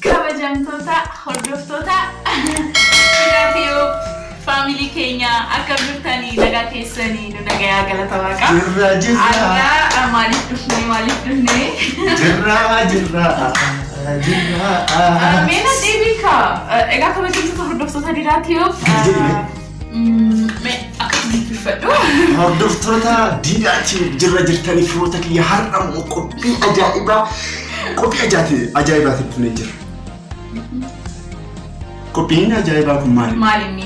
Kabajamtoota hordoftoota vidioo family keenya akka jirtanii nagaa keessanii nu nagayaa galata waaqa. Jirra maaliif dhufne meena deebika egaa kabajamtoota hordoftoota vidioo me akkamitti bifadhu hordoftoota vidioo jirra jirtanii firoota kiyya har'a qophii ajaa'ibaa ajaibaatti jira. Kopiin ajaiba kun maali? Maalini?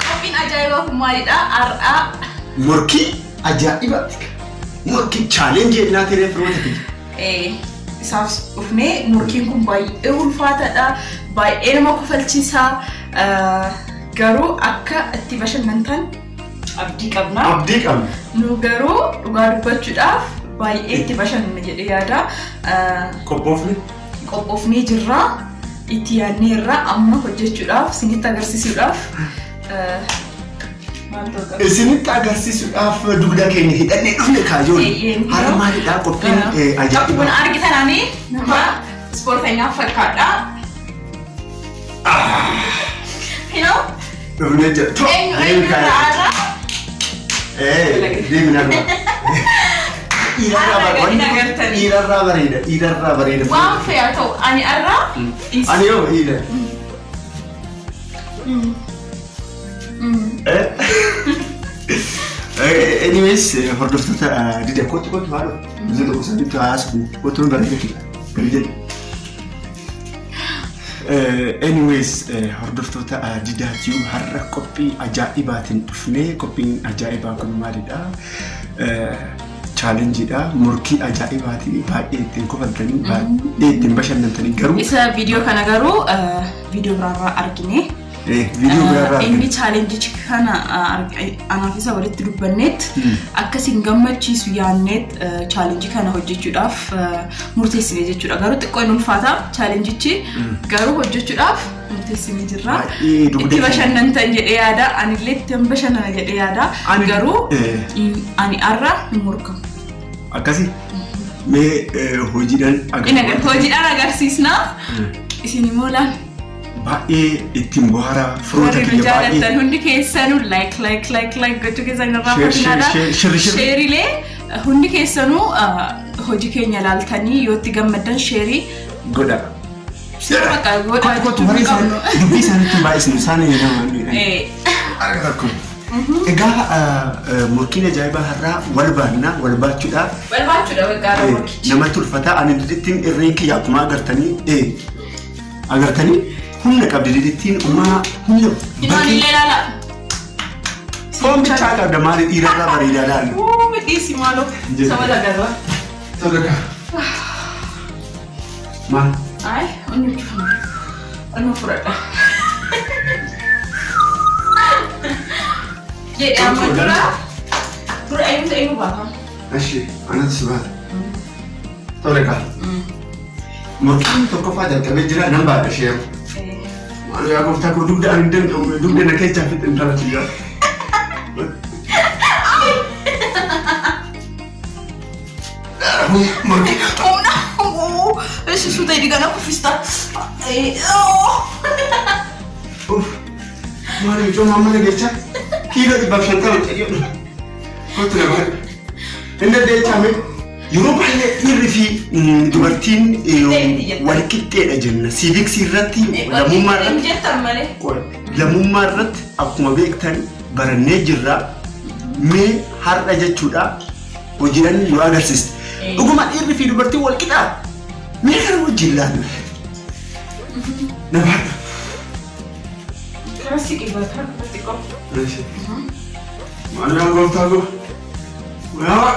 Kopiin ajaiba kun maalidha? Ar'a morkii ajaiba. Morkii challenge na tere firoota. Isaaf ufne morkiin kun baay'ee ulfaataadha. Baay'ee nama kofalchiisa. Garuu akka itti bashannantan abdii qabna. Nu garuu dhugaa dubbachuudhaaf baay'ee itti bashannanna jedhee yaada. Qophoofnee jirra. Itti yaadnee irraa amma hojjechuudhaaf isinitti agarsiisuudhaaf isinitti agarsiisuudhaaf dugda keenya hidhannee dhufne kaajoon har'a maalidhaa qophiin ajaa'iba. Kun argitanaani nama ispoorteenyaaf fakkaadha. Dhufnee jira. Deemina dhufa. Irarraa bareeda. Waan fe'aa ta'u ani arraa. Ani yoo ida. Anyways, hordoftoota dida kootu maalo. Biyya tokko sanitti haasku kootu bareeda. Anyways, hordoftoota didaatiyu har'a qophii ajaa'ibaatiin dhufnee qophiin ajaa'ibaa kun maalidha? Challenge da morkii ajaibaati baay'ee ittiin kofaltanii baay'ee ittiin bashannantanii garuu isa viidiyoo kana garuu viidiyoo biraarraa argine inni challenge kana anaaf isa walitti dubbanneet akkasiin gammachiisu yaanneet challenge kana hojjechuudhaaf murteessine jechuudha garuu xiqqoo inni ulfaata challenge garuu hojjechuudhaaf murteessine jirra itti bashannantan jedhee yaada anillee itti bashannana jedhee yaada garuu ani arra hin morkamu. Akkasi mee hojiidhaan agarsiisna isin immoo laan baay'ee ittiin bohara firoota kiyya baay'ee hundi keessanuu like gochuu keessan irraa fashinaadha sheerilee hundi keessanuu hojii keenya ilaaltanii yoo itti gammaddan sheerii godha. Dubbii isaaniitti baay'isnu isaanii nama egaa morkiin ajaa'ibaa har'aa wal baachuudhaaf namatti ulfata ani didittiin irreen kiyya akkuma agartanii humna qabdi didittiin uumaa humna ilaala foon bichaa qabda maali dhiirarraa bareedaa laala dhiisi maaloo sabala garba sadarkaa maal ay onni fudhadha jadi amma dura eenyu baata ashi anatti si baata sadarkaa morkiin tokkoffaa jalqabee jira nan baadha ishee maal yaa gooftaa koo dugda na keessaa fixin dhalatu jira. Esse sudah digana kufista. Mari cuma mama ngecha. Kira di bashanana tadi. Kau tu nak? Anda dia came. Yuru bahagia irifi dubartiin walqixxee dha jenna. Civic sirratti lammummaa irratti akkuma beektan barannee jirra. Mee har'a jechuudha hojiidhaan yoo agarsiiste. Dhuguma irifi dubartiin walqixxaa. Mee kana wajjin laalu. Nama. Kasi ibatan pasti kau. Mana yang kau tahu? Mana?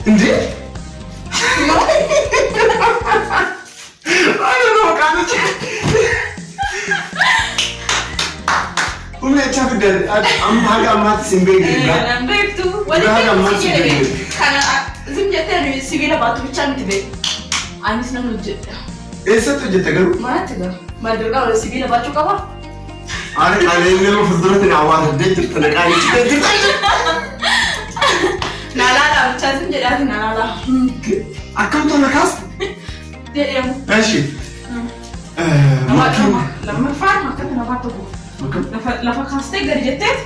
Inde? Ayo no kana. ومن تشافد حاجة أمات سيمبيك أنا بيكتو ولا بيكتو كان زمجتني سيبيلا باتو بتشان تبي أنا سنم نجد إيه ستوجد تقول ما تقول ما درجة ولا سيبيلا باتو كبا أنا اللي ما فضلت العوار ديت تلقاني لا لا لا بتشان زمجتني لا لا أكمل تناكاس ديم ماشي لما فاهم كتنا باتو لا فكاستي غريجتت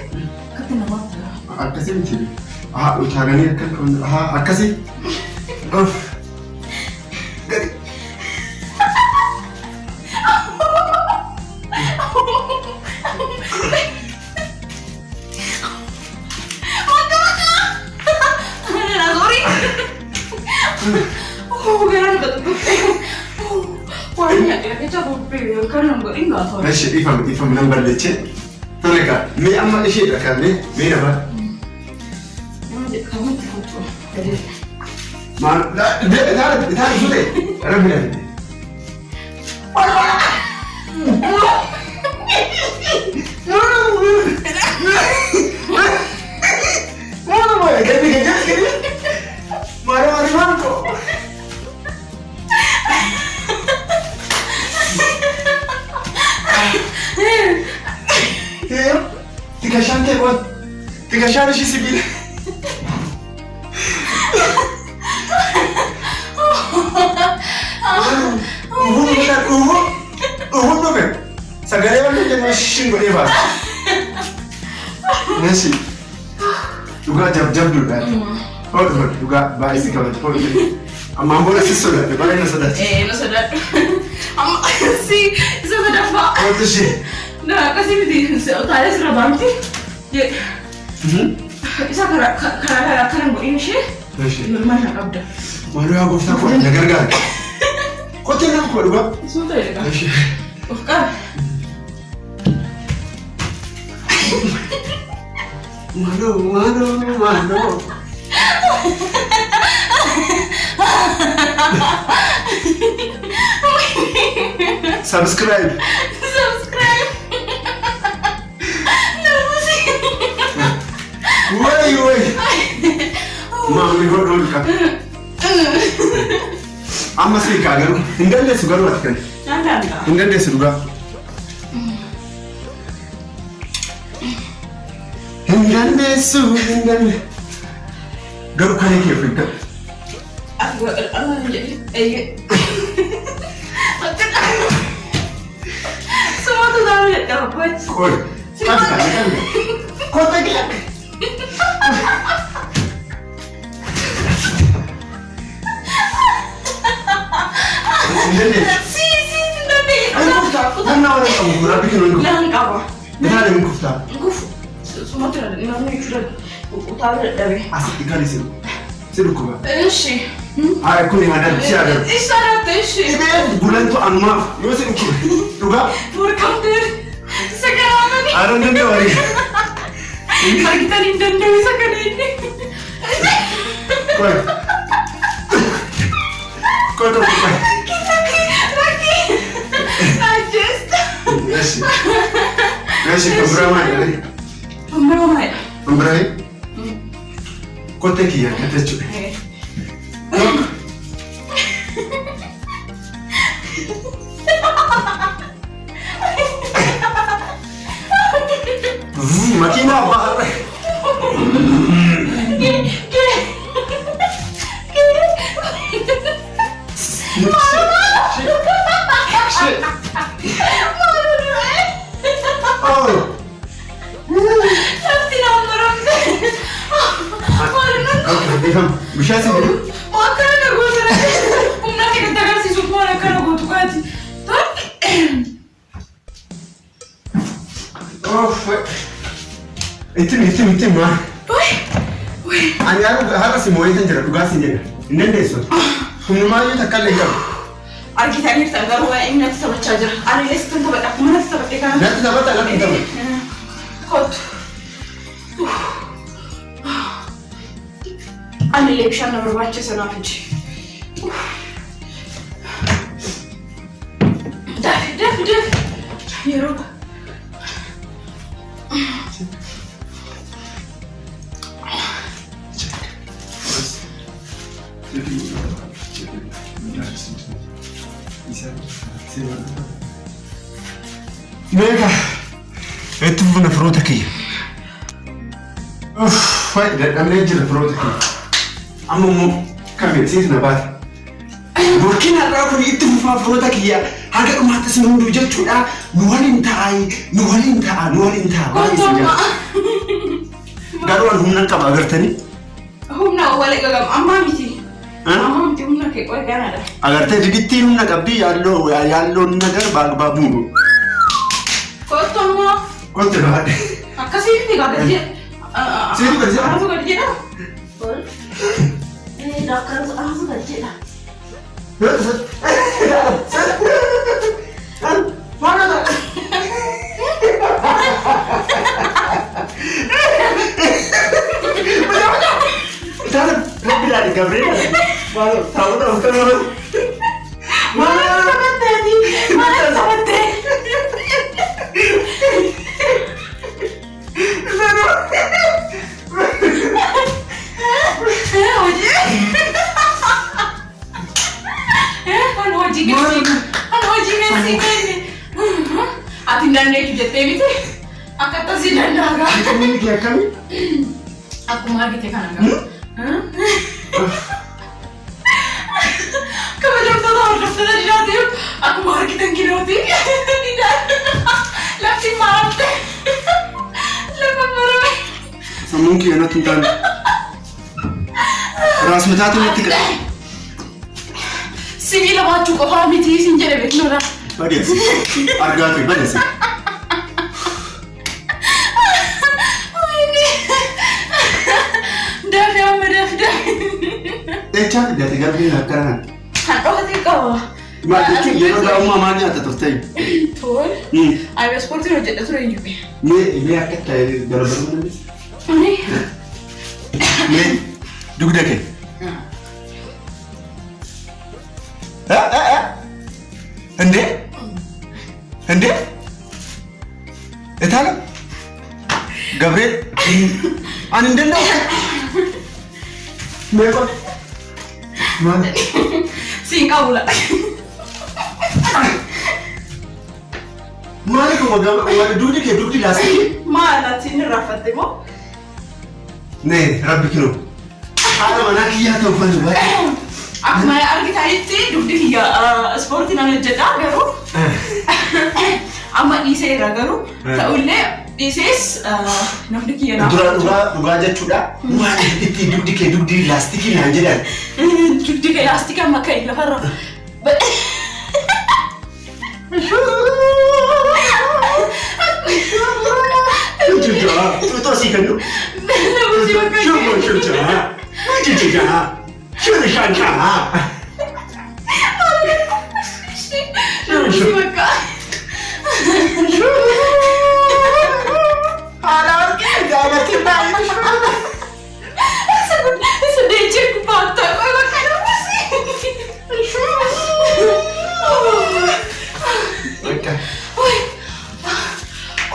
كتنا باتو أكاسي متي وتاغني أكل أكاسي أوف غري ماشي يفهم نمبر ليتش تلقى مي أما إيش يدركني مين أبغى ما لا ده شو ده أنا من تكشان شيء سبيل هو نوبل سجاري ولا جنوا شين غني بس نسي juga jam dulu kan oh tuh juga bahas sih kalau tuh amma boleh sih sudah boleh nasi dah nasi dah amma sih sudah pak oh tuh sih nah kasih video tadi sudah bantu ya bisa karena ini sih normal nak abda malu aku tak kuat jaga kau tenang kau juga sudah ya kan oke malu subscribe Woi. Mami hodol ka. Amma sai ka garu. Indan da su garu atkan. Indan da su ga. Indan da su indan. Garu kane ke fita. Aku Allah jadi semua tu dah dapat. Koi. Kau tak lihat. Sí, ¿dónde? أنا ولا أقول ربي كنون. لا نقابة. بتاعي من كفتا. كف. سمعت أنا ما يشرد. وطالع الدبي. أصدق كاري سيرو. سيرو كوبا. إيشي. هاي كوني هذا بشارة. إيش صارت إيشي؟ إيه بقولن تو أنما يوسف كوبا. توبا. فوركمتر. سكرامني. أنا ندندي واري. kita nintendo bisa kena ini. Kau tu apa? Kita lagi. Adjust. Nasi pemberama ya? Pemberama ya? Pemberama? Kau teki ya? Kata cuci. Makin apa? مش هسيب ما كان اقول لك ومنك انت قاسي سبحان كان اقول تقاتي اوف ittin ma an ya har sai moyi tan jira duga sin jira nan da yaso kuma ma yi ta kalle ga arkitektur ta ruwa in na ta bacca jira an yi sun ta bada kuma na ta bada kana na ta bada na ta hot an election na barbace sana fice daf yaro Mega, itu punya fruta kaya. Fai, dah ambil je fruta kaya. Amu kami sih nabat. Mungkin ada aku itu punya fruta kaya. Harga kemata semua dua juta. Nualin tai. Garuan humna kau agar tani? Humna awalnya gagam amma miti. Amma miti humna ke kau Canada. Agar tadi di humna kabdi yallo nagar babu. Kotomo. Kotomo ada. Kasih ini gak kerja. Sini kerja. Langsung kerja dah. Dah langsung kerja dah. Mana dah? Dalam, lebih dari Gabriel. Malu, tahu kan? Mana sama tadi? Mana sama tadi? Ati ndande tujete bite akata sidandaga Ini dia kami. aku mari te kana kamu dokter dari radio aku mari kita ngiroti tidak lagi mate lepas baru Mungkin anak tuntan. Ras metatu nitik. Sini lah baju kau faham itu sini jadi betul lah. Bagus. Harga tu bagus. Ini dah. Cak dia tinggal di karangan. Hantu hati kau. Macam tu, yang ada umma mana atau terus Tuh. Ayah sport itu jadi terus juga. Ini akan tayar dalam berapa ni? Ini duduk dek. Ende? Ethala? Gabriel? Anin denda? Mereka? Mana? Singkau pula. Mana kau maga? Duduk di lasi. Mana sini Rafat demo? Ne, Rabbi kilo. Ada mana kia tu pun buat? Aku main arti tadi duduk dia sport ini jadi garu. Amma ise garu. Tahulah ises nak dia nak. Dua aja sudah. Wah, duduk di lastik ini aja dah. Duduk di lastik amma kayak lah. Itu sih kan tu.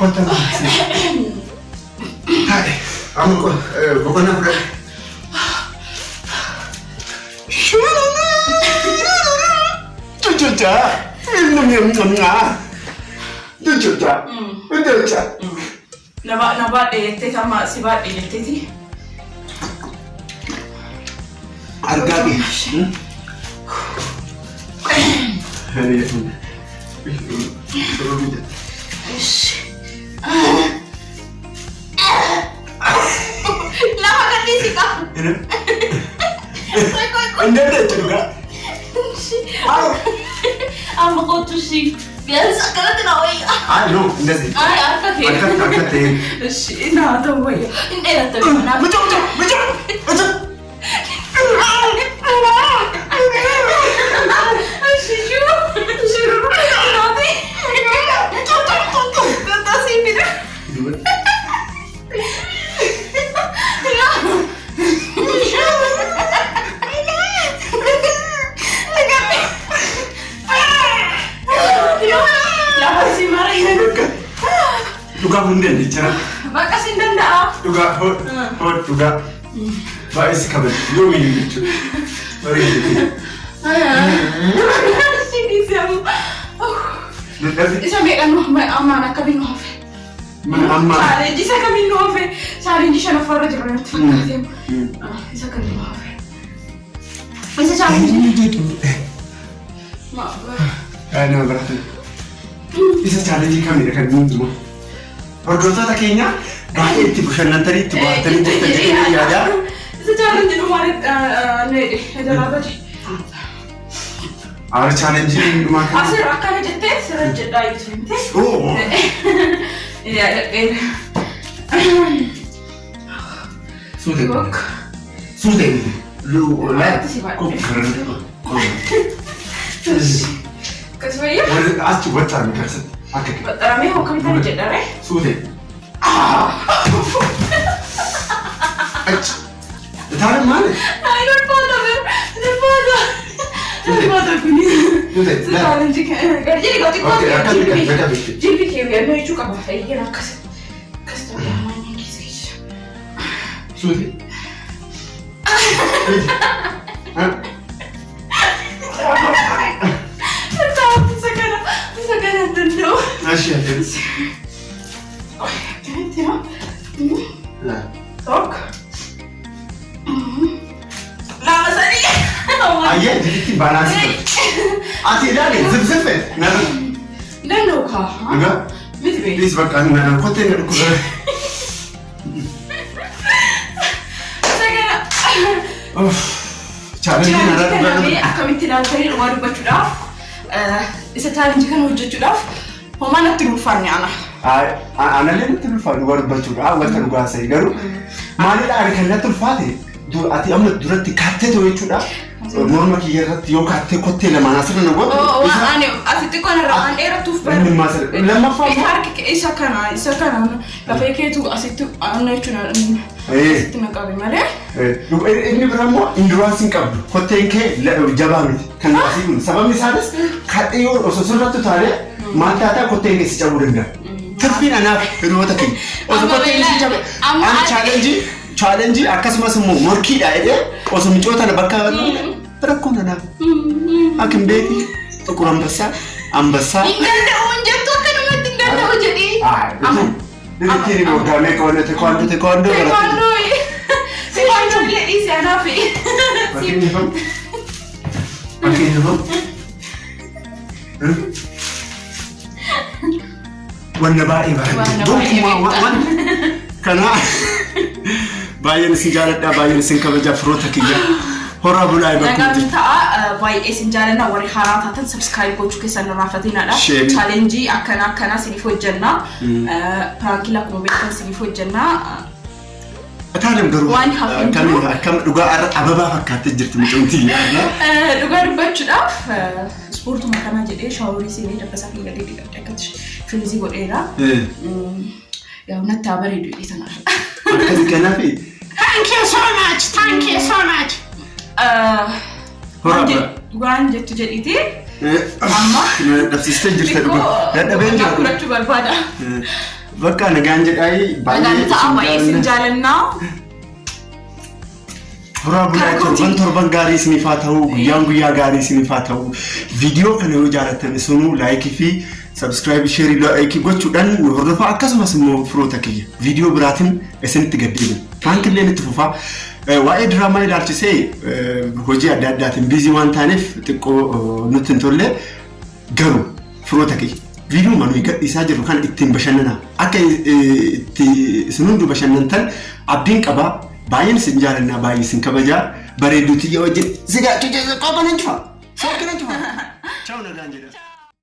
Kota mana? Hai, aku bukan apa. Cuca, minum ngah. Cuca, betul cuca. Naba deh, sama si bat deh tadi. Harga ni. Hari ini. Lama kan di sini kau? Anda ada juga. Ama kau tu sih biasa kalau tu nak wei. No, anda sih. Arka ke? Arka teh. Sih, nak tu wei. Ini dah tu. Betul. Dhugaa hundeen jecha. Bakka sin danda'a. Dhugaa dhugaa. Baay'ee kabaj. Yoo wayii jechuudha. Bareedu. Sinisiamu. Isa meeqan ammaan akka binnu hafe. Amma. Challenge isa kam binnu hafe. Challenge shana farra jira natti fakkaate. Isa kam binnu hafe. Isa challenge. Ana berarti. Isa challenge kami kan binnu. Hordoftoota keenya baay'ee itti bashannan tarii itti baatanii jirtan yaada. Isa challenge dhumaare jalaabaje. Our challenge dhumaa kan. Asir akkana jettee sirra jedhaa ibsite. Oh. Suute. Lu la. Kasvaya? Achi batar mi kasat. Akka. Batarame ho kamita jedhare? Suute. Achi. Taara maal? Ai non posso ver. Non posso. Non posso quindi. Challenge che garjiri goti ko. Jilbi ke ya no ichu ka ba sai yana kasa. Kasta ya mani kisi. Suute. Sakana dando. Ashi adeus. Kentira. La. Tok. La masari. Ayya jilti balance. Ati dale zibzife. Nana. Dando ka. Aga. Mitbe. Please bak nana kote na ku. Sakana. Challenge nana Challenge akkamitti ilaaltanii dhumaa dubbachuudhaaf isa challenge kana hojjechuudhaaf homaa natti dhuunfaanne ana. Anallee natti dhuunfaa dhugaa dubbachuudha. Wanta dhugaa sa'i garuu maalidha ani kan natti dhuunfaate ati amma duratti kaattee ta'u jechuudha. Morma kiyya irratti yoo kaattee kottee lamaan asirra na godhu. Ani asitti qonna waan dheeratuuf Inni maasal lammaffaa harki isa kana lafee keetu asitti aanna jechuudha. Asitti naqabe malee. Inni biraa immoo induraansiin qabdu kotteen kee jabaa miti kan asii kun sababni isaanis kadhee yoo osoo sirratti taalee maal taataa kotteen kee si cabuu danda'a. Tirfiin anaaf hiriyoota keenya osoo kotteen si cabe ani challenge akkasumas immoo morkiidha jedhee osoo micootana bakka rakkoon anaaf akin beeki xuqur ambassaa. Hin danda'u jettu akkanumatti hin danda'u jedhii. Dirittiin hoggaamee teekwaandoo. Teekwaandoo jedhii si anaafi. Fakkeenya wanna baay'ee baay'ee. Gonkumaa kanaa baay'een isin jaaladha baay'een isin kabajaa firoota kiyya. Horra bulaa bakka. Nagaan ta'a baay'ee isin jaalanna warri haaraa taatan subscribe gochuu keessan raafatinaadha. Challenge akkana siniif hojjenna. Prankiin akkuma beektan siniif hojjenna. Ataalam garuu akkam dhugaa ababaa fakkaattee jirti mucumtii. Dhugaa dubbachuudhaaf ispoortuma kana jedhee shaaworii seenee dabbasaa fi gadee dhiqadhe akkatti firizii godheera. Yaa natti bareedu dhiisanaa. Akkasii kanaafi. Thank you so much. Waan jettu jedhiti amma dhabsiistee jirta dhugaa dadhabeen jira fudhachuu barbaada. Bakka nagaan jedhaayi baay'ee isin jaalannaa. Horra bulaa torban gaarii isiniif haa ta'u guyyaa gaarii isiniif haa ta'u viidiyoo kana yoo jaallattan isinuu laayikii fi subscribe share laayikii gochuudhaan nu hordofaa akkasumas immoo firoota kiyya viidiyoo biraatiin isinitti gaddeebiin prankiilee itti fufaa. Waa'ee diraamaa ilaalchisee hojii adda addaatiin biizii waan taaneef xiqqoo nutti hin tolle garuu firoota kiyya viidiyoo manuu gadhiisaa jiru kan ittiin bashannana akka isin hundi bashannantan abdiin qabaa baay'een isin jaalannaa baay'ee isin kabajaa bareeduuti yoo wajjin sigaachuu jeessa qofa nan cufa. Ciao nagaan jedha.